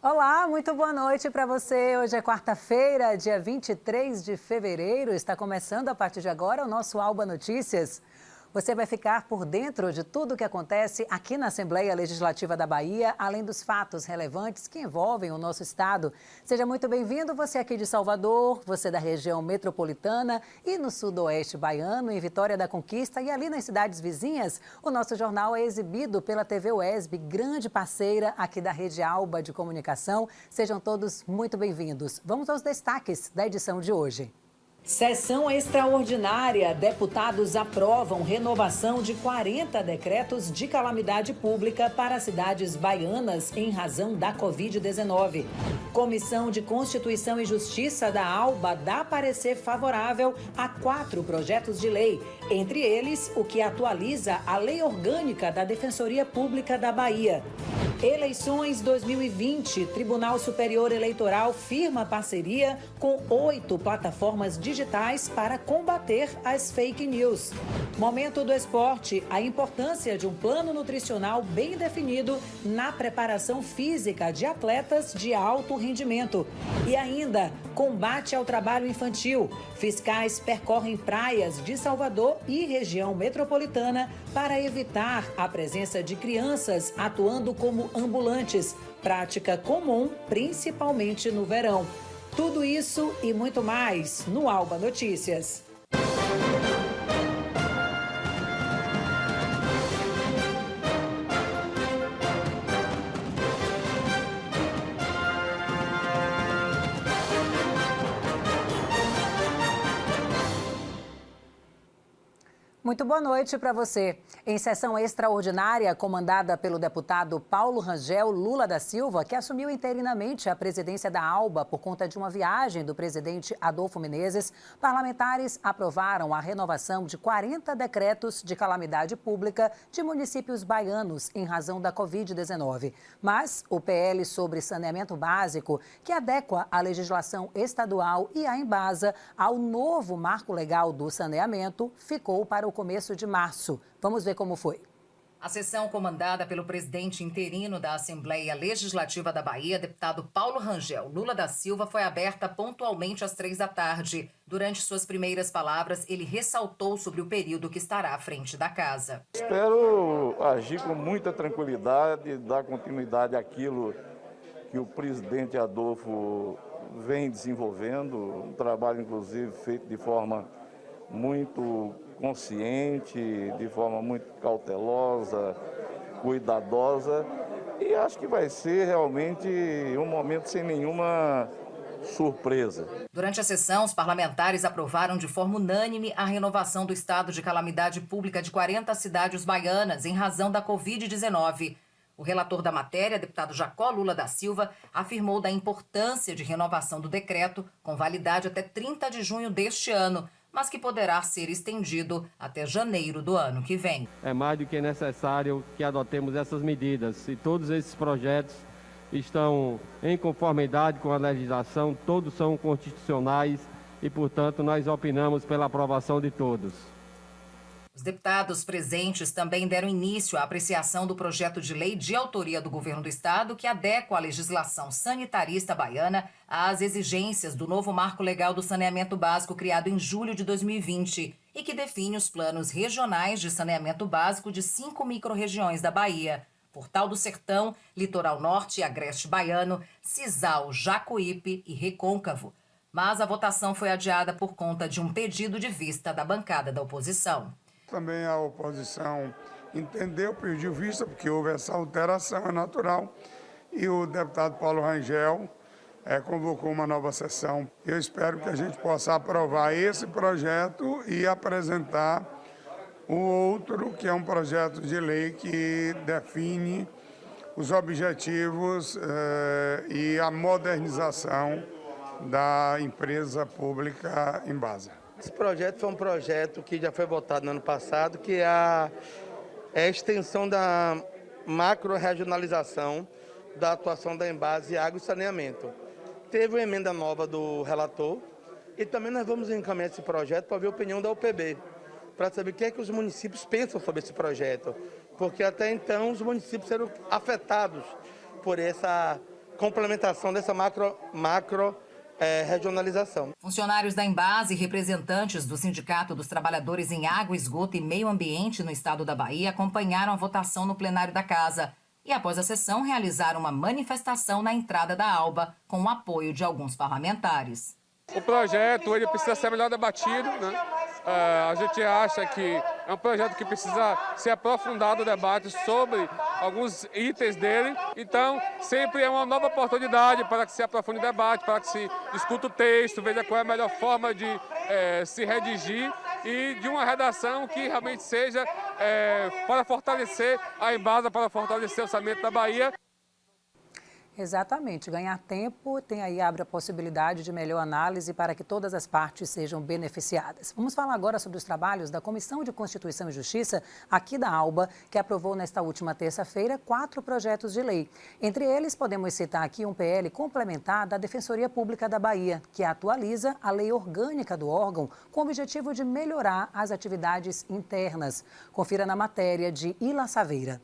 Olá, muito boa noite para você. Hoje é quarta-feira, dia 23 de fevereiro. Está começando a partir de agora o nosso Alba Notícias. Você vai ficar por dentro de tudo o que acontece aqui na Assembleia Legislativa da Bahia, além dos fatos relevantes que envolvem o nosso estado. Seja muito bem-vindo, você aqui de Salvador, você da região metropolitana e no sudoeste baiano, em Vitória da Conquista e ali nas cidades vizinhas. O nosso jornal é exibido pela TV UESB, grande parceira aqui da Rede Alba de Comunicação. Sejam todos muito bem-vindos. Vamos aos destaques da edição de hoje. Sessão extraordinária. Deputados aprovam renovação de 40 decretos de calamidade pública para as cidades baianas em razão da Covid-19. Comissão de Constituição e Justiça da ALBA dá parecer favorável a 4 projetos de lei, entre eles o que atualiza a Lei Orgânica da Defensoria Pública da Bahia. Eleições 2020. Tribunal Superior Eleitoral firma parceria com 8 plataformas digitais para combater as fake news. Momento do esporte. A importância de um plano nutricional bem definido na preparação física de atletas de alto rendimento. E ainda, combate ao trabalho infantil. Fiscais percorrem praias de Salvador e região metropolitana para evitar a presença de crianças atuando como ambulantes, prática comum principalmente no verão. Tudo isso e muito mais no Alba Notícias. Muito boa noite para você. Em sessão extraordinária comandada pelo deputado Paulo Rangel Lula da Silva, que assumiu interinamente a presidência da ALBA por conta de uma viagem do presidente Adolfo Menezes, parlamentares aprovaram a renovação de 40 decretos de calamidade pública de municípios baianos em razão da Covid-19. Mas o PL sobre saneamento básico, que adequa a legislação estadual e a Embasa ao novo marco legal do saneamento, ficou para o começo de março. Vamos ver como foi. A sessão comandada pelo presidente interino da Assembleia Legislativa da Bahia, deputado Paulo Rangel Lula da Silva, foi aberta pontualmente às 15h. Durante suas primeiras palavras, ele ressaltou sobre o período que estará à frente da casa. Espero agir com muita tranquilidade, dar continuidade àquilo que o presidente Adolfo vem desenvolvendo, um trabalho, inclusive, feito de forma muito consciente, de forma muito cautelosa, cuidadosa, e acho que vai ser realmente um momento sem nenhuma surpresa. Durante a sessão, os parlamentares aprovaram de forma unânime a renovação do estado de calamidade pública de 40 cidades baianas em razão da Covid-19. O relator da matéria, deputado Jacó Lula da Silva, afirmou da importância de renovação do decreto, com validade até 30 de junho deste ano, mas que poderá ser estendido até janeiro do ano que vem. É mais do que necessário que adotemos essas medidas e todos esses projetos estão em conformidade com a legislação, todos são constitucionais e, portanto, nós opinamos pela aprovação de todos. Os deputados presentes também deram início à apreciação do projeto de lei de autoria do governo do estado que adequa a legislação sanitarista baiana às exigências do novo marco legal do saneamento básico criado em julho de 2020 e que define os planos regionais de saneamento básico de 5 microrregiões da Bahia: Portal do Sertão, Litoral Norte e Agreste Baiano, Cisal, Jacuípe e Recôncavo. Mas a votação foi adiada por conta de um pedido de vista da bancada da oposição. Também a oposição entendeu, pediu vista, porque houve essa alteração, é natural, e o deputado Paulo Rangel convocou uma nova sessão. Eu espero que a gente possa aprovar esse projeto e apresentar o outro, que é um projeto de lei que define os objetivos e a modernização da empresa pública Embasa. Esse projeto foi um projeto que já foi votado no ano passado, que é a extensão da macro-regionalização da atuação da Embasa em água e saneamento. Teve uma emenda nova do relator e também nós vamos encaminhar esse projeto para ver a opinião da UPB, para saber o que é que os municípios pensam sobre esse projeto, porque até então os municípios serão afetados por essa complementação dessa macro regionalização. Funcionários da Embasa e representantes do Sindicato dos Trabalhadores em Água, Esgoto e Meio Ambiente no estado da Bahia acompanharam a votação no plenário da Casa e, após a sessão, realizaram uma manifestação na entrada da Alba com o apoio de alguns parlamentares. O projeto ele precisa ser melhor debatido, né? A gente acha que é um projeto que precisa ser aprofundado o debate sobre alguns itens dele. Então, sempre é uma nova oportunidade para que se aprofunde o debate, para que se discuta o texto, veja qual é a melhor forma de se redigir e de uma redação que realmente seja para fortalecer a Embasa, para fortalecer o orçamento da Bahia. Exatamente, ganhar tempo abre a possibilidade de melhor análise para que todas as partes sejam beneficiadas. Vamos falar agora sobre os trabalhos da Comissão de Constituição e Justiça aqui da Alba, que aprovou nesta última terça-feira 4 projetos de lei. Entre eles, podemos citar aqui um PL complementar da Defensoria Pública da Bahia, que atualiza a lei orgânica do órgão com o objetivo de melhorar as atividades internas. Confira na matéria de Ila Saveira.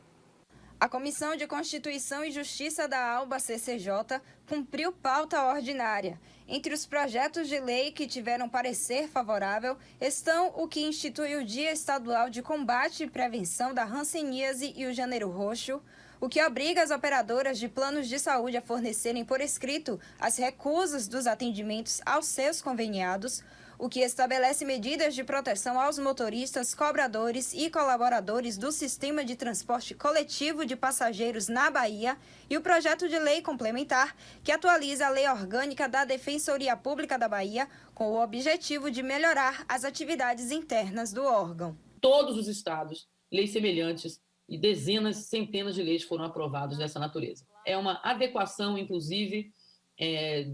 A Comissão de Constituição e Justiça da Alba CCJ cumpriu pauta ordinária. Entre os projetos de lei que tiveram parecer favorável estão o que institui o Dia Estadual de Combate e Prevenção da Hanseníase e o Janeiro Roxo, o que obriga as operadoras de planos de saúde a fornecerem por escrito as recusas dos atendimentos aos seus conveniados, o que estabelece medidas de proteção aos motoristas, cobradores e colaboradores do sistema de transporte coletivo de passageiros na Bahia, e o projeto de lei complementar, que atualiza a lei orgânica da Defensoria Pública da Bahia, com o objetivo de melhorar as atividades internas do órgão. Todos os estados, leis semelhantes e dezenas, centenas de leis foram aprovadas dessa natureza. É uma adequação, inclusive,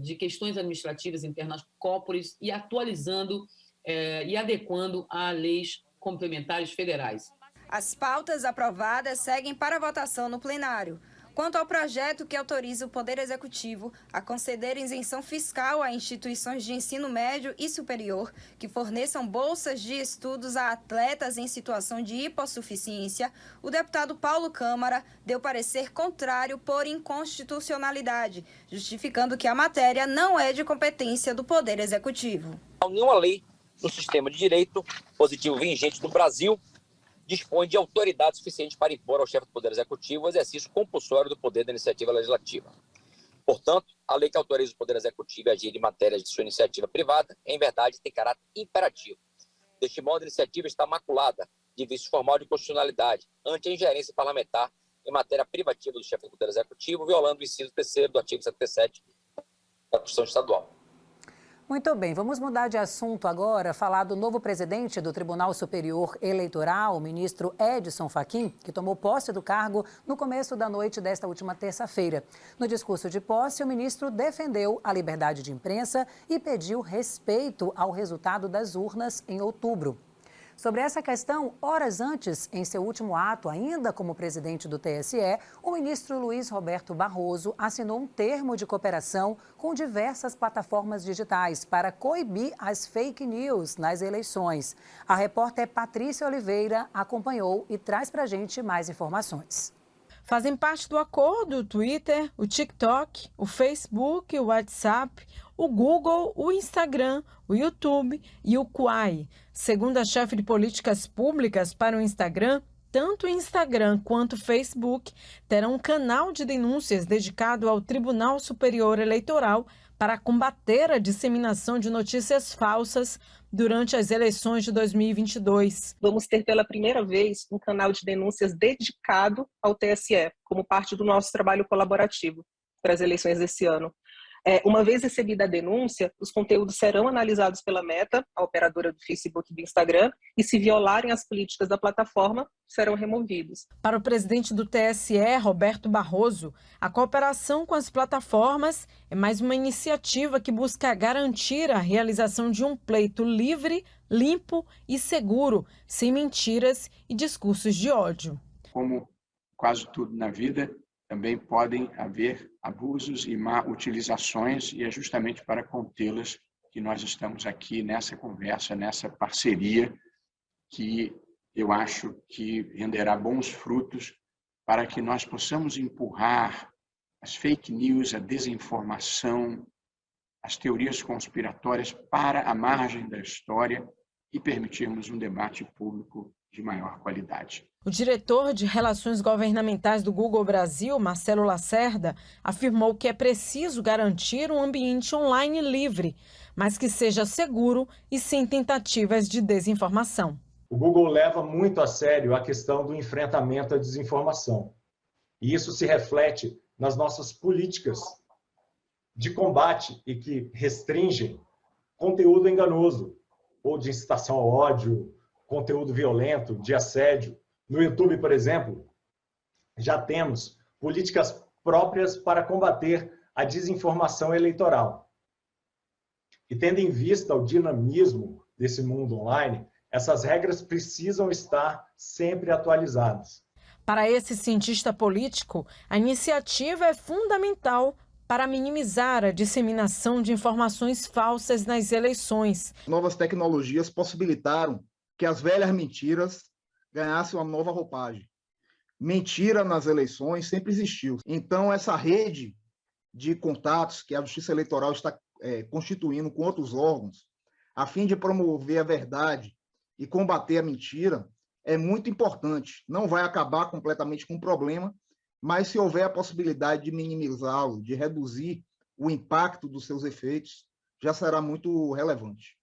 de questões administrativas internas corpóreas e atualizando e adequando a leis complementares federais. As pautas aprovadas seguem para votação no plenário. Quanto ao projeto que autoriza o Poder Executivo a conceder isenção fiscal a instituições de ensino médio e superior que forneçam bolsas de estudos a atletas em situação de hipossuficiência, o deputado Paulo Câmara deu parecer contrário por inconstitucionalidade, justificando que a matéria não é de competência do Poder Executivo. Nenhuma lei no sistema de direito positivo vigente do Brasil dispõe de autoridade suficiente para impor ao chefe do Poder Executivo o exercício compulsório do poder da iniciativa legislativa. Portanto, a lei que autoriza o Poder Executivo a agir em matéria de sua iniciativa privada, em verdade, tem caráter imperativo. Deste modo, a iniciativa está maculada de vício formal de constitucionalidade ante a ingerência parlamentar em matéria privativa do chefe do Poder Executivo, violando o inciso 3º do artigo 77 da Constituição Estadual. Muito bem, vamos mudar de assunto agora, falar do novo presidente do Tribunal Superior Eleitoral, o ministro Edson Fachin, que tomou posse do cargo no começo da noite desta última terça-feira. No discurso de posse, o ministro defendeu a liberdade de imprensa e pediu respeito ao resultado das urnas em outubro. Sobre essa questão, horas antes, em seu último ato, ainda como presidente do TSE, o ministro Luiz Roberto Barroso assinou um termo de cooperação com diversas plataformas digitais para coibir as fake news nas eleições. A repórter Patrícia Oliveira acompanhou e traz para a gente mais informações. Fazem parte do acordo o Twitter, o TikTok, o Facebook, o WhatsApp, o Google, o Instagram, o YouTube e o Quai. Segundo a chefe de políticas públicas para o Instagram, tanto o Instagram quanto o Facebook terão um canal de denúncias dedicado ao Tribunal Superior Eleitoral para combater a disseminação de notícias falsas durante as eleições de 2022. Vamos ter pela primeira vez um canal de denúncias dedicado ao TSE, como parte do nosso trabalho colaborativo para as eleições desse ano. Uma vez recebida a denúncia, os conteúdos serão analisados pela Meta, a operadora do Facebook e do Instagram, e se violarem as políticas da plataforma, serão removidos. Para o presidente do TSE, Roberto Barroso, a cooperação com as plataformas é mais uma iniciativa que busca garantir a realização de um pleito livre, limpo e seguro, sem mentiras e discursos de ódio. Como quase tudo na vida, também podem haver abusos e má utilizações, e é justamente para contê-las que nós estamos aqui nessa conversa, nessa parceria, que eu acho que renderá bons frutos para que nós possamos empurrar as fake news, a desinformação, as teorias conspiratórias para a margem da história e permitirmos um debate público de maior qualidade. O diretor de Relações Governamentais do Google Brasil, Marcelo Lacerda, afirmou que é preciso garantir um ambiente online livre, mas que seja seguro e sem tentativas de desinformação. O Google leva muito a sério a questão do enfrentamento à desinformação. E isso se reflete nas nossas políticas de combate e que restringem conteúdo enganoso, ou de incitação ao ódio, conteúdo violento, de assédio. No YouTube, por exemplo, já temos políticas próprias para combater a desinformação eleitoral. E tendo em vista o dinamismo desse mundo online, essas regras precisam estar sempre atualizadas. Para esse cientista político, a iniciativa é fundamental para minimizar a disseminação de informações falsas nas eleições. Novas tecnologias possibilitaram que as velhas mentiras ganhassem uma nova roupagem. Mentira nas eleições sempre existiu. Então, essa rede de contatos que a Justiça Eleitoral está constituindo com outros órgãos, a fim de promover a verdade e combater a mentira, é muito importante. Não vai acabar completamente com o problema, mas se houver a possibilidade de minimizá-lo, de reduzir o impacto dos seus efeitos, já será muito relevante.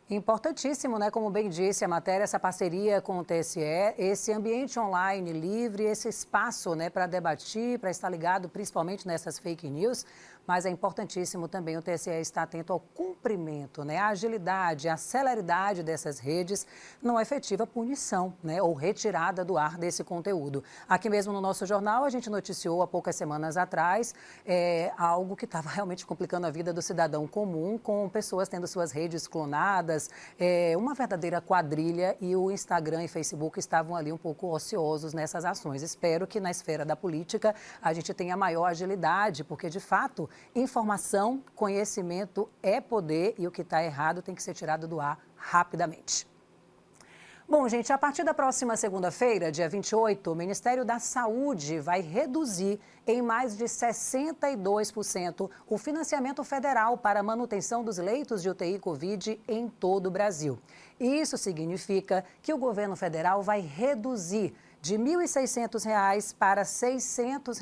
Importantíssimo, né? Como bem disse a matéria, essa parceria com o TSE, esse ambiente online livre, esse espaço, né, para debater, para estar ligado principalmente nessas fake news, mas é importantíssimo também o TSE estar atento ao cumprimento, né, a agilidade, a celeridade dessas redes, não efetiva punição, né, ou retirada do ar desse conteúdo. Aqui mesmo no nosso jornal, a gente noticiou há poucas semanas atrás algo que estava realmente complicando a vida do cidadão comum, com pessoas tendo suas redes clonadas, uma verdadeira quadrilha, e o Instagram e Facebook estavam ali um pouco ociosos nessas ações. Espero que na esfera da política a gente tenha maior agilidade, porque de fato informação, conhecimento é poder e o que está errado tem que ser tirado do ar rapidamente. Bom, gente, a partir da próxima segunda-feira, dia 28, o Ministério da Saúde vai reduzir em mais de 62% o financiamento federal para a manutenção dos leitos de UTI Covid em todo o Brasil. Isso significa que o governo federal vai reduzir de R$ 1.600 para R$ 600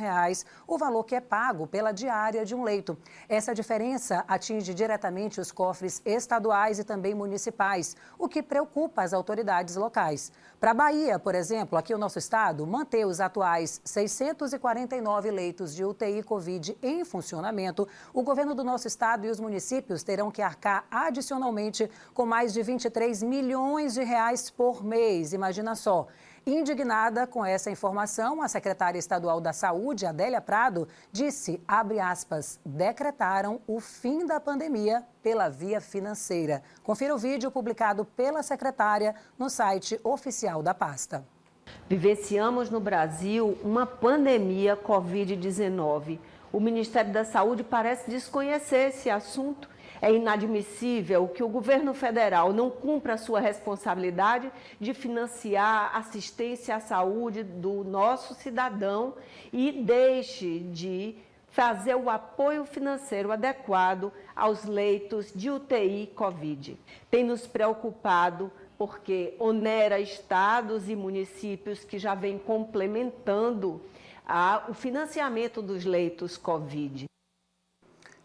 o valor que é pago pela diária de um leito. Essa diferença atinge diretamente os cofres estaduais e também municipais, o que preocupa as autoridades locais. Para a Bahia, por exemplo, aqui o nosso estado, manter os atuais 649 leitos de UTI Covid em funcionamento, o governo do nosso estado e os municípios terão que arcar adicionalmente com mais de R$ 23 milhões por mês. Imagina só. Indignada com essa informação, a secretária estadual da Saúde, Adélia Prado, disse, abre aspas, decretaram o fim da pandemia pela via financeira. Confira o vídeo publicado pela secretária no site oficial da pasta. Vivenciamos no Brasil uma pandemia Covid-19. O Ministério da Saúde parece desconhecer esse assunto. É inadmissível que o governo federal não cumpra a sua responsabilidade de financiar assistência à saúde do nosso cidadão e deixe de fazer o apoio financeiro adequado aos leitos de UTI Covid. Tem nos preocupado porque onera estados e municípios que já vêm complementando o financiamento dos leitos Covid.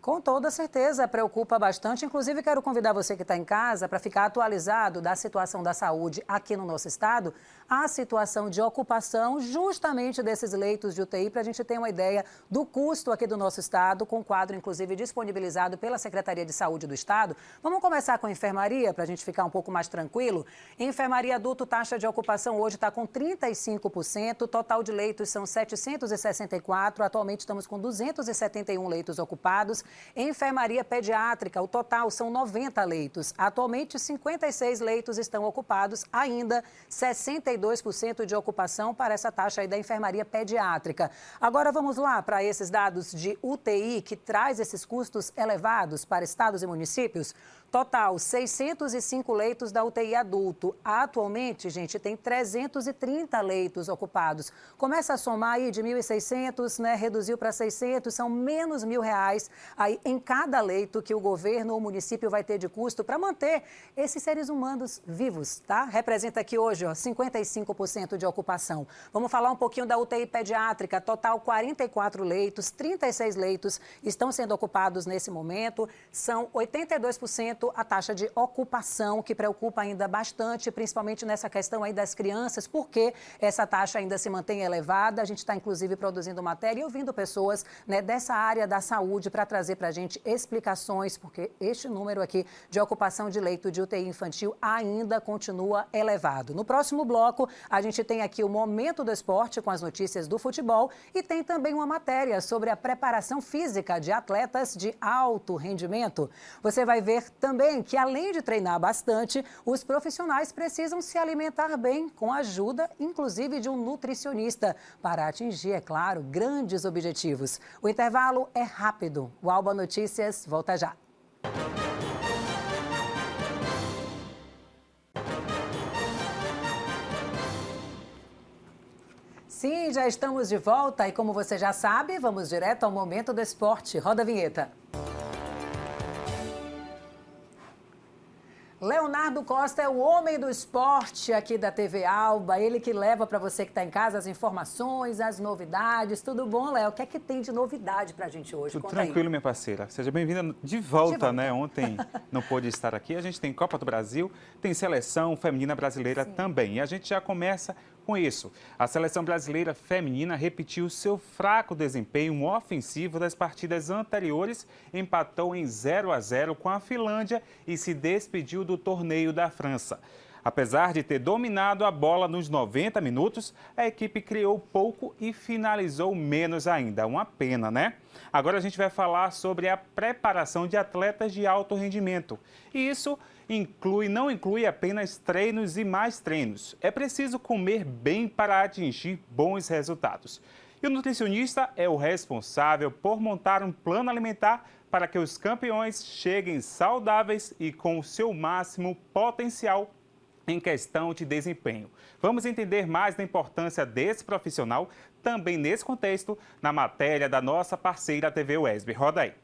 Com toda certeza, preocupa bastante. Inclusive, quero convidar você que está em casa para ficar atualizado da situação da saúde aqui no nosso estado, a situação de ocupação justamente desses leitos de UTI, para a gente ter uma ideia do custo aqui do nosso estado, com quadro, inclusive, disponibilizado pela Secretaria de Saúde do Estado. Vamos começar com a enfermaria, para a gente ficar um pouco mais tranquilo. Enfermaria adulto, taxa de ocupação hoje está com 35%, total de leitos são 764, atualmente estamos com 271 leitos ocupados. Enfermaria pediátrica, o total são 90 leitos. Atualmente, 56 leitos estão ocupados, ainda 62% de ocupação para essa taxa aí da enfermaria pediátrica. Agora vamos lá para esses dados de UTI que traz esses custos elevados para estados e municípios. Total, 605 leitos da UTI adulto. Atualmente, gente, tem 330 leitos ocupados. Começa a somar aí de 1.600, né? Reduziu para 600, são menos R$1.000 aí em cada leito que o governo ou o município vai ter de custo para manter esses seres humanos vivos, tá? Representa aqui hoje, ó, 55% de ocupação. Vamos falar um pouquinho da UTI pediátrica. Total, 44 leitos, 36 leitos estão sendo ocupados nesse momento. São 82% a taxa de ocupação, que preocupa ainda bastante, principalmente nessa questão aí das crianças, porque essa taxa ainda se mantém elevada. A gente está, inclusive, produzindo matéria e ouvindo pessoas, né, dessa área da saúde para trazer para a gente explicações, porque este número aqui de ocupação de leito de UTI infantil ainda continua elevado. No próximo bloco, a gente tem aqui o Momento do Esporte com as notícias do futebol e tem também uma matéria sobre a preparação física de atletas de alto rendimento. Você vai ver também que, além de treinar bastante, os profissionais precisam se alimentar bem, com a ajuda, inclusive, de um nutricionista, para atingir, é claro, grandes objetivos. O intervalo é rápido. O Alba Notícias volta já. Sim, já estamos de volta e, como você já sabe, vamos direto ao Momento do Esporte. Roda a vinheta. Leonardo Costa é o homem do esporte aqui da TV Alba, ele que leva para você que está em casa as informações, as novidades. Tudo bom, Léo? O que é que tem de novidade para a gente hoje? Tudo Conta tranquilo, aí. Minha parceira. Seja bem-vinda de volta, né? Ontem não pôde estar aqui. A gente tem Copa do Brasil, tem seleção feminina brasileira também. E a gente já começa com isso. A seleção brasileira feminina repetiu seu fraco desempenho ofensivo das partidas anteriores, empatou em 0-0 com a Finlândia e se despediu do torneio da França. Apesar de ter dominado a bola nos 90 minutos, a equipe criou pouco e finalizou menos ainda. Uma pena, né? Agora a gente vai falar sobre a preparação de atletas de alto rendimento. E isso não inclui apenas treinos e mais treinos. É preciso comer bem para atingir bons resultados. E o nutricionista é o responsável por montar um plano alimentar para que os campeões cheguem saudáveis e com o seu máximo potencial em questão de desempenho. Vamos entender mais da importância desse profissional, também nesse contexto, na matéria da nossa parceira TV UESB. Roda aí.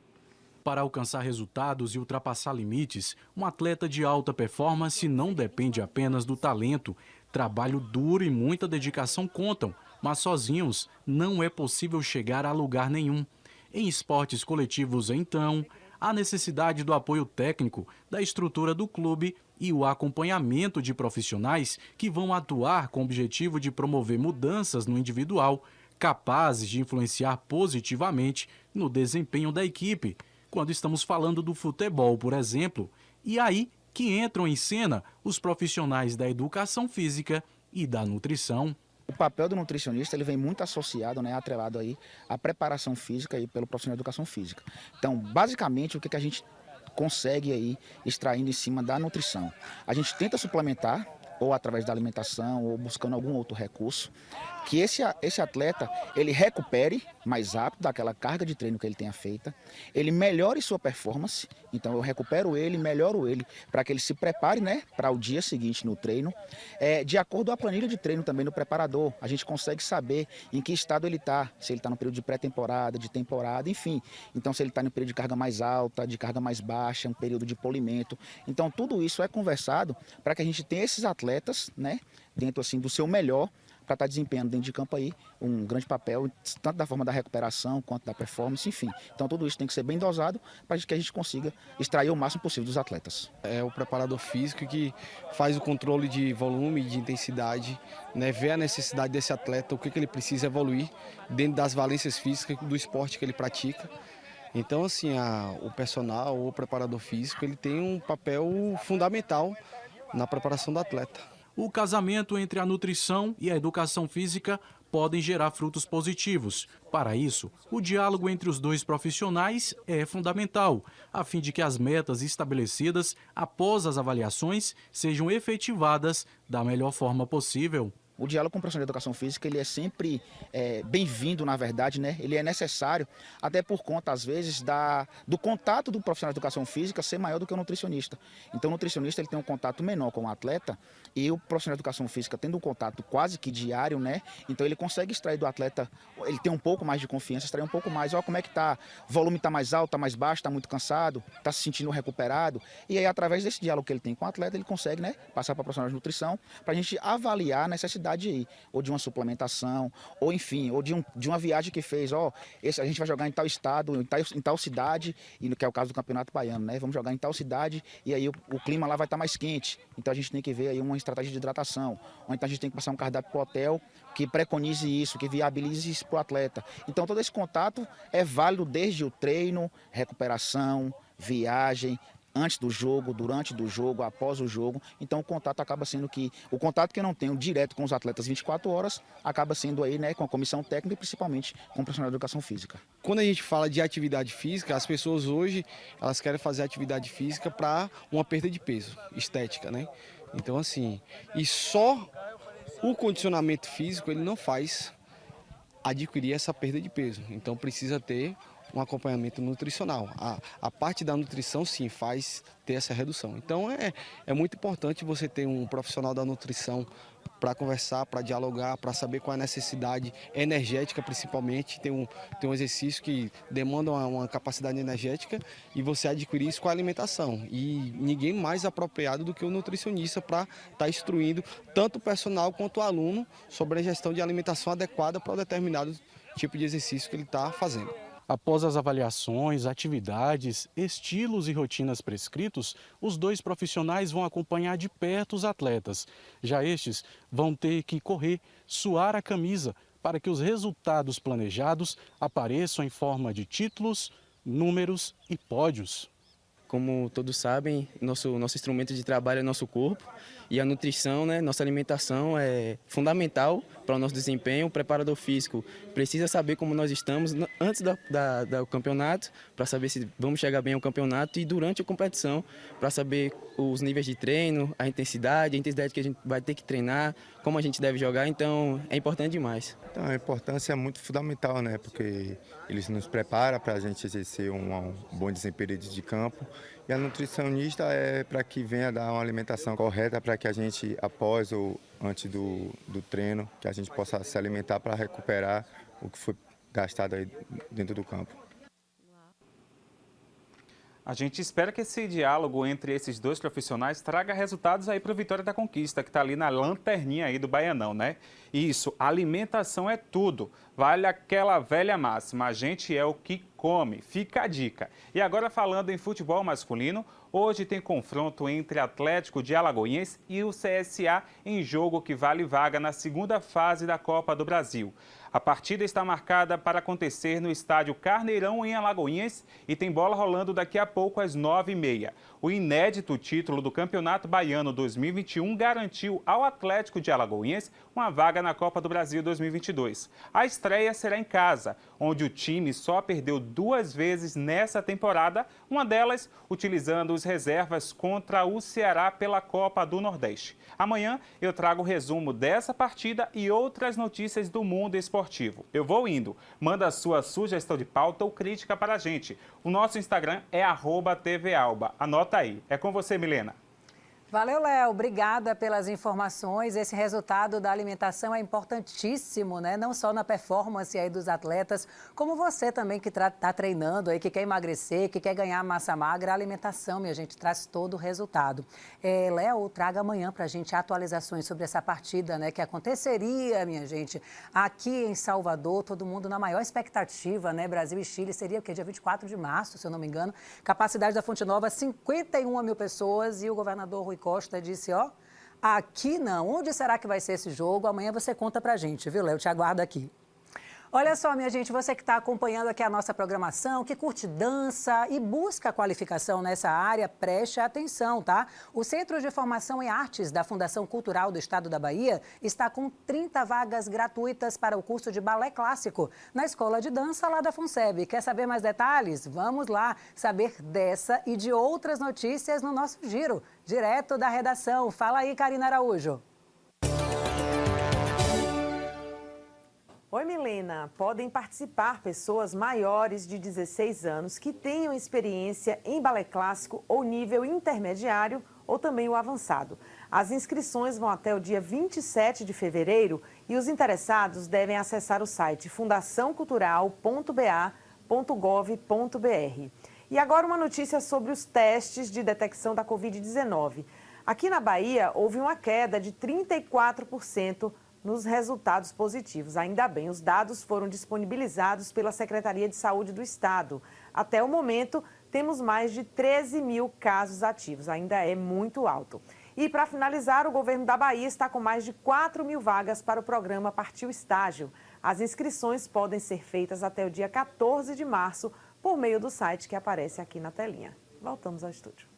Para alcançar resultados e ultrapassar limites, um atleta de alta performance não depende apenas do talento. Trabalho duro e muita dedicação contam, mas sozinhos não é possível chegar a lugar nenhum. Em esportes coletivos, então, há necessidade do apoio técnico, da estrutura do clube e o acompanhamento de profissionais que vão atuar com o objetivo de promover mudanças no individual, capazes de influenciar positivamente no desempenho da equipe. Quando estamos falando do futebol, por exemplo, e aí que entram em cena os profissionais da educação física e da nutrição. O papel do nutricionista ele vem muito associado, né, atrelado aí à preparação física e pelo profissional de educação física. Então, basicamente, o que a gente consegue aí extraindo em cima da nutrição? A gente tenta suplementar, ou através da alimentação, ou buscando algum outro recurso, que esse atleta ele recupere mais rápido daquela carga de treino que ele tenha feita, ele melhore sua performance, então eu recupero ele, melhoro ele, para que ele se prepare, né, para o dia seguinte no treino. De acordo com a planilha de treino também do preparador, a gente consegue saber em que estado ele está, se ele está no período de pré-temporada, de temporada, enfim. Então se ele está no período de carga mais alta, de carga mais baixa, um período de polimento. Então tudo isso é conversado para que a gente tenha esses atletas, né, dentro assim do seu melhor, para estar desempenhando dentro de campo aí um grande papel, tanto da forma da recuperação quanto da performance, enfim. Então tudo isso tem que ser bem dosado para que a gente consiga extrair o máximo possível dos atletas. É o preparador físico que faz o controle de volume, de intensidade, né, vê a necessidade desse atleta, o que ele precisa evoluir dentro das valências físicas do esporte que ele pratica. Então, assim, o personal, o preparador físico, ele tem um papel fundamental na preparação do atleta. O casamento entre a nutrição e a educação física podem gerar frutos positivos. Para isso, o diálogo entre os dois profissionais é fundamental, a fim de que as metas estabelecidas após as avaliações sejam efetivadas da melhor forma possível. O diálogo com o profissional de educação física, ele é sempre bem-vindo, na verdade, né? Ele é necessário, até por conta, às vezes, do contato do profissional de educação física ser maior do que o nutricionista. Então, o nutricionista ele tem um contato menor com o atleta e o profissional de educação física tendo um contato quase que diário, né? Então, ele consegue extrair do atleta, ele tem um pouco mais de confiança, extrair um pouco mais, como é que tá, o volume tá mais alto, tá mais baixo, tá muito cansado, tá se sentindo recuperado. E aí, através desse diálogo que ele tem com o atleta, ele consegue, né, passar para o profissional de nutrição para a gente avaliar a necessidade aí, ou de uma suplementação, ou enfim, ou de uma viagem que fez, a gente vai jogar em tal estado, em tal cidade, e que é o caso do Campeonato Baiano, né? Vamos jogar em tal cidade e aí o clima lá vai estar mais quente. Então a gente tem que ver aí uma estratégia de hidratação, ou então a gente tem que passar um cardápio para o hotel que preconize isso, que viabilize isso para o atleta. Então todo esse contato é válido desde o treino, recuperação, viagem, antes do jogo, durante do jogo, após o jogo. Então o contato acaba sendo o contato que eu não tenho direto com os atletas 24 horas, acaba sendo aí, né, com a comissão técnica e principalmente com o profissional de educação física. Quando a gente fala de atividade física, as pessoas hoje, elas querem fazer atividade física para uma perda de peso, estética, né? Então assim, e só o condicionamento físico, ele não faz adquirir essa perda de peso. Então precisa ter um acompanhamento nutricional. A parte da nutrição, sim, faz ter essa redução. Então, é muito importante você ter um profissional da nutrição para conversar, para dialogar, para saber qual é a necessidade energética, principalmente. Tem um exercício que demanda uma capacidade energética e você adquirir isso com a alimentação. E ninguém mais apropriado do que o nutricionista para estar instruindo tanto o personal quanto o aluno sobre a gestão de alimentação adequada para um determinado tipo de exercício que ele está fazendo. Após as avaliações, atividades, estilos e rotinas prescritos, os dois profissionais vão acompanhar de perto os atletas. Já estes vão ter que correr, suar a camisa, para que os resultados planejados apareçam em forma de títulos, números e pódios. Como todos sabem, nosso instrumento de trabalho é nosso corpo e a nutrição, né, nossa alimentação é fundamental para o nosso desempenho. O preparador físico precisa saber como nós estamos antes do campeonato, para saber se vamos chegar bem ao campeonato, e durante a competição, para saber os níveis de treino, a intensidade que a gente vai ter que treinar, como a gente deve jogar. Então é importante demais. Então, a importância é muito fundamental, né, porque eles nos preparam para a gente exercer um bom desempenho de campo. E a nutricionista é para que venha dar uma alimentação correta para que a gente, após ou antes do treino, que a gente possa se alimentar para recuperar o que foi gastado aí dentro do campo. A gente espera que esse diálogo entre esses dois profissionais traga resultados aí para o Vitória da Conquista, que está ali na lanterninha aí do Baianão, né? Isso, alimentação é tudo. Vale aquela velha máxima, a gente é o que come. Fica a dica. E agora falando em futebol masculino, hoje tem confronto entre Atlético de Alagoinhas e o CSA em jogo que vale vaga na segunda fase da Copa do Brasil. A partida está marcada para acontecer no estádio Carneirão, em Alagoinhas, e tem bola rolando daqui a pouco às 9h30. O inédito título do Campeonato Baiano 2021 garantiu ao Atlético de Alagoinhas uma vaga na Copa do Brasil 2022. A estreia será em casa, onde o time só perdeu 2 vezes nessa temporada, uma delas utilizando os reservas contra o Ceará pela Copa do Nordeste. Amanhã eu trago o resumo dessa partida e outras notícias do mundo esportivo. Eu vou indo. Manda sua sugestão de pauta ou crítica para a gente. O nosso Instagram é @TVAlba. Anota aí. É com você, Milena. Valeu, Léo. Obrigada pelas informações. Esse resultado da alimentação é importantíssimo, né? Não só na performance aí dos atletas, como você também que está treinando aí, que quer emagrecer, que quer ganhar massa magra. A alimentação, minha gente, traz todo o resultado. Léo, traga amanhã para a gente atualizações sobre essa partida, né? Que aconteceria, minha gente, aqui em Salvador, todo mundo na maior expectativa, né? Brasil e Chile seria o quê? Dia 24 de março, se eu não me engano. Capacidade da Fonte Nova, 51 mil pessoas, e o governador Rui Costa disse, aqui não. Onde será que vai ser esse jogo? Amanhã você conta pra gente, viu, Léo? Eu te aguardo aqui. Olha só, minha gente, você que está acompanhando aqui a nossa programação, que curte dança e busca qualificação nessa área, preste atenção, tá? O Centro de Formação em Artes da Fundação Cultural do Estado da Bahia está com 30 vagas gratuitas para o curso de balé clássico na Escola de Dança lá da FUNSEB. Quer saber mais detalhes? Vamos lá saber dessa e de outras notícias no nosso giro, direto da redação. Fala aí, Karina Araújo. Oi, Milena. Podem participar pessoas maiores de 16 anos que tenham experiência em balé clássico ou nível intermediário ou também o avançado. As inscrições vão até o dia 27 de fevereiro e os interessados devem acessar o site fundaçãocultural.ba.gov.br. E agora uma notícia sobre os testes de detecção da Covid-19. Aqui na Bahia, houve uma queda de 34% nos resultados positivos. Ainda bem, os dados foram disponibilizados pela Secretaria de Saúde do Estado. Até o momento, temos mais de 13 mil casos ativos. Ainda é muito alto. E para finalizar, o governo da Bahia está com mais de 4 mil vagas para o programa Partiu Estágio. As inscrições podem ser feitas até o dia 14 de março por meio do site que aparece aqui na telinha. Voltamos ao estúdio.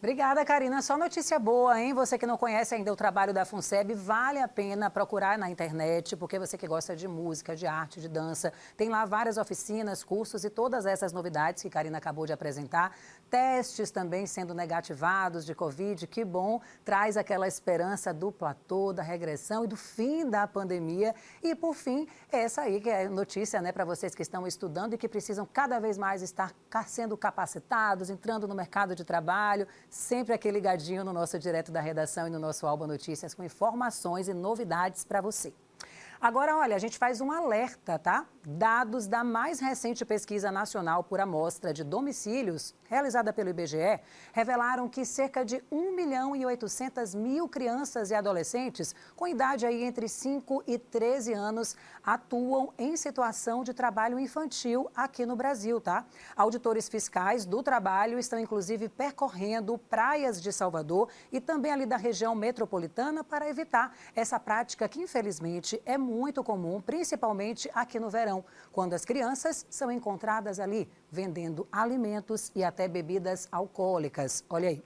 Obrigada, Karina. Só notícia boa, hein? Você que não conhece ainda o trabalho da FUNSEB, vale a pena procurar na internet, porque você que gosta de música, de arte, de dança, tem lá várias oficinas, cursos e todas essas novidades que Karina acabou de apresentar. Testes também sendo negativados de Covid, que bom, traz aquela esperança do platô, da regressão e do fim da pandemia. E, por fim, essa aí que é notícia, né, para vocês que estão estudando e que precisam cada vez mais estar sendo capacitados, entrando no mercado de trabalho. Sempre aqui ligadinho no nosso Direto da Redação e no nosso Alba Notícias com informações e novidades para você. Agora, olha, a gente faz um alerta, tá? Dados da mais recente pesquisa nacional por amostra de domicílios, realizada pelo IBGE, revelaram que cerca de 1.800.000 crianças e adolescentes com idade aí entre 5 e 13 anos atuam em situação de trabalho infantil aqui no Brasil, tá? Auditores fiscais do trabalho estão, inclusive, percorrendo praias de Salvador e também ali da região metropolitana para evitar essa prática que, infelizmente, é muito comum, principalmente aqui no verão, quando as crianças são encontradas ali vendendo alimentos e até bebidas alcoólicas. Olha aí.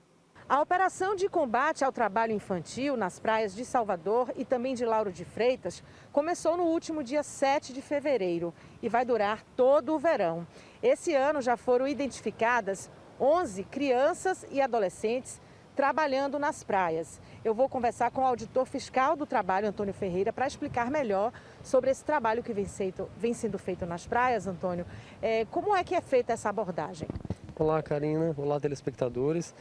A operação de combate ao trabalho infantil nas praias de Salvador e também de Lauro de Freitas começou no último dia 7 de fevereiro e vai durar todo o verão. Esse ano já foram identificadas 11 crianças e adolescentes trabalhando nas praias. Eu vou conversar com o auditor fiscal do trabalho, Antônio Ferreira, para explicar melhor sobre esse trabalho que vem sendo feito nas praias, Antônio. Como é que é feita essa abordagem? Olá, Karina. Olá, telespectadores.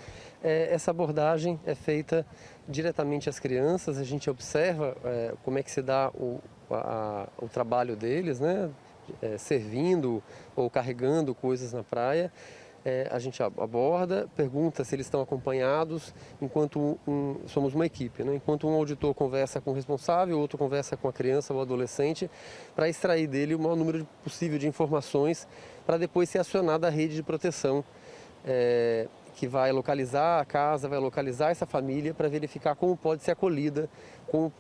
Essa abordagem é feita diretamente às crianças. A gente observa como é que se dá o trabalho deles, né? Servindo ou carregando coisas na praia. A gente aborda, pergunta se eles estão acompanhados, enquanto somos uma equipe, né? Enquanto um auditor conversa com o responsável, outro conversa com a criança ou adolescente, para extrair dele o maior número possível de informações, para depois ser acionada a rede de proteção, que vai localizar a casa, vai localizar essa família para verificar como pode ser acolhida, o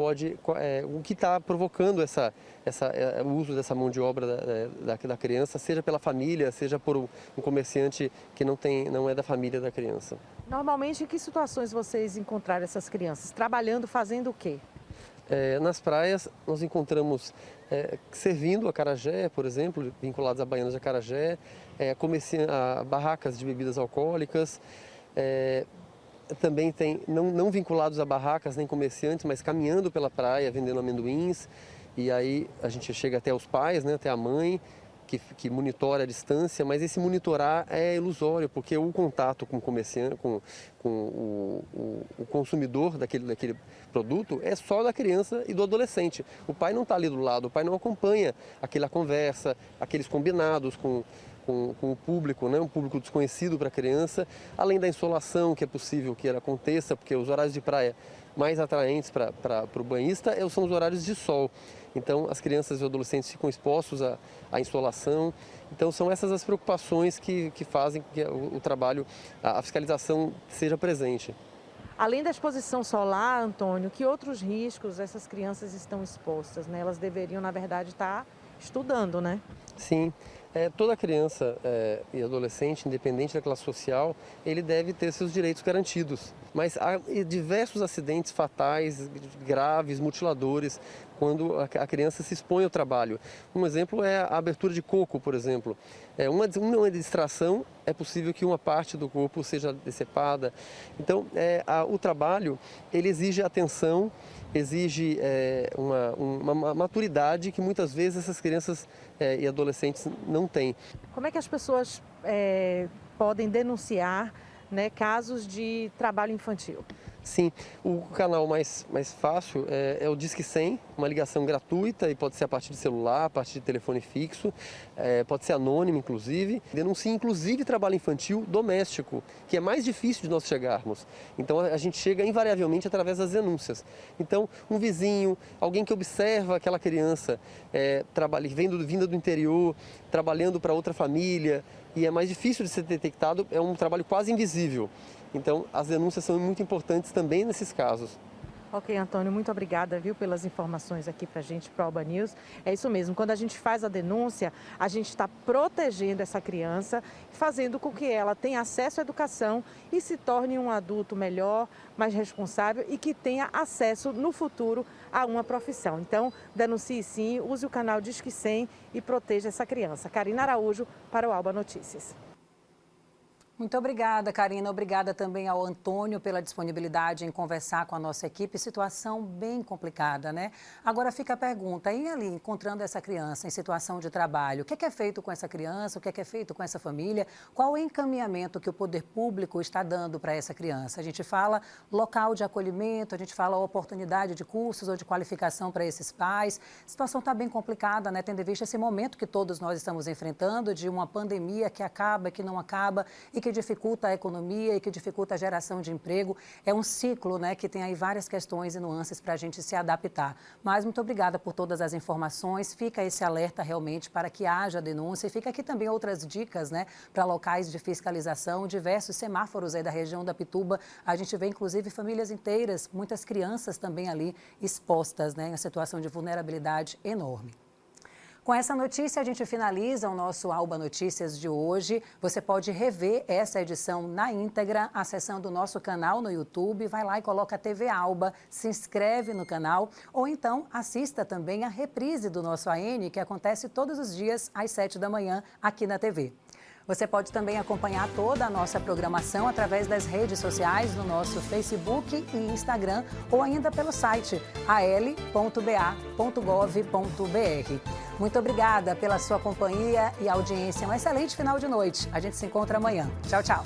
que está provocando o uso dessa mão de obra da criança, seja pela família, seja por um comerciante que não é da família da criança. Normalmente, em que situações vocês encontraram essas crianças? Trabalhando, fazendo o quê? Nas praias, nós encontramos servindo acarajé, por exemplo, vinculados a baianas de acarajé, a barracas de bebidas alcoólicas, também tem, não vinculados a barracas nem comerciantes, mas caminhando pela praia, vendendo amendoins, e aí a gente chega até os pais, né, até a mãe, que monitora a distância, mas esse monitorar é ilusório, porque o contato com o comerciante, com o consumidor daquele produto é só da criança e do adolescente. O pai não está ali do lado, o pai não acompanha aquela conversa, aqueles combinados com o público, né? Um público desconhecido para a criança, além da insolação que é possível que ela aconteça, porque os horários de praia mais atraentes para o banhista são os horários de sol. Então, as crianças e os adolescentes ficam expostos à insolação. Então, são essas as preocupações que fazem que o trabalho, a fiscalização seja presente. Além da exposição solar, Antônio, que outros riscos essas crianças estão expostas, né? Elas deveriam, na verdade, estar estudando, né? Sim. Toda criança e adolescente, independente da classe social, ele deve ter seus direitos garantidos. Mas há diversos acidentes fatais, graves, mutiladores quando a criança se expõe ao trabalho. Um exemplo é a abertura de coco, por exemplo. Uma distração, é possível que uma parte do corpo seja decepada. Então, o trabalho, ele exige atenção, exige uma maturidade que muitas vezes essas crianças e adolescentes não têm. Como é que as pessoas podem denunciar, né, casos de trabalho infantil? Sim, o canal mais fácil é o Disque 100, uma ligação gratuita e pode ser a partir de celular, a partir de telefone fixo, pode ser anônimo inclusive. Denuncia inclusive trabalho infantil doméstico, que é mais difícil de nós chegarmos. Então a gente chega invariavelmente através das denúncias. Então um vizinho, alguém que observa aquela criança vinda do interior, trabalhando para outra família, e é mais difícil de ser detectado, é um trabalho quase invisível. Então, as denúncias são muito importantes também nesses casos. Ok, Antônio, muito obrigada, viu, pelas informações aqui para a gente, para o Alba News. É isso mesmo, quando a gente faz a denúncia, a gente está protegendo essa criança, fazendo com que ela tenha acesso à educação e se torne um adulto melhor, mais responsável e que tenha acesso no futuro a uma profissão. Então, denuncie sim, use o canal Disque 100 e proteja essa criança. Karina Araújo, para o Alba Notícias. Muito obrigada, Karina. Obrigada também ao Antônio pela disponibilidade em conversar com a nossa equipe. Situação bem complicada, né? Agora fica a pergunta, e ali, encontrando essa criança em situação de trabalho, o que é feito com essa criança, o que é feito com essa família? Qual o encaminhamento que o poder público está dando para essa criança? A gente fala local de acolhimento, a gente fala oportunidade de cursos ou de qualificação para esses pais. A situação está bem complicada, né? Tendo em vista esse momento que todos nós estamos enfrentando de uma pandemia que acaba, que não acaba e que dificulta a economia e que dificulta a geração de emprego. É um ciclo, né, que tem aí várias questões e nuances para a gente se adaptar. Mas muito obrigada por todas as informações. Fica esse alerta realmente para que haja denúncia. E fica aqui também outras dicas, né, para locais de fiscalização, diversos semáforos aí da região da Pituba. A gente vê, inclusive, famílias inteiras, muitas crianças também ali expostas, né, em uma situação de vulnerabilidade enorme. Com essa notícia, a gente finaliza o nosso Alba Notícias de hoje. Você pode rever essa edição na íntegra acessando o nosso canal no YouTube. Vai lá e coloca TV Alba, se inscreve no canal ou então assista também a reprise do nosso AN, que acontece todos os dias às 7 da manhã aqui na TV. Você pode também acompanhar toda a nossa programação através das redes sociais, no nosso Facebook e Instagram, ou ainda pelo site al.ba.gov.br. Muito obrigada pela sua companhia e audiência. Um excelente final de noite. A gente se encontra amanhã. Tchau, tchau.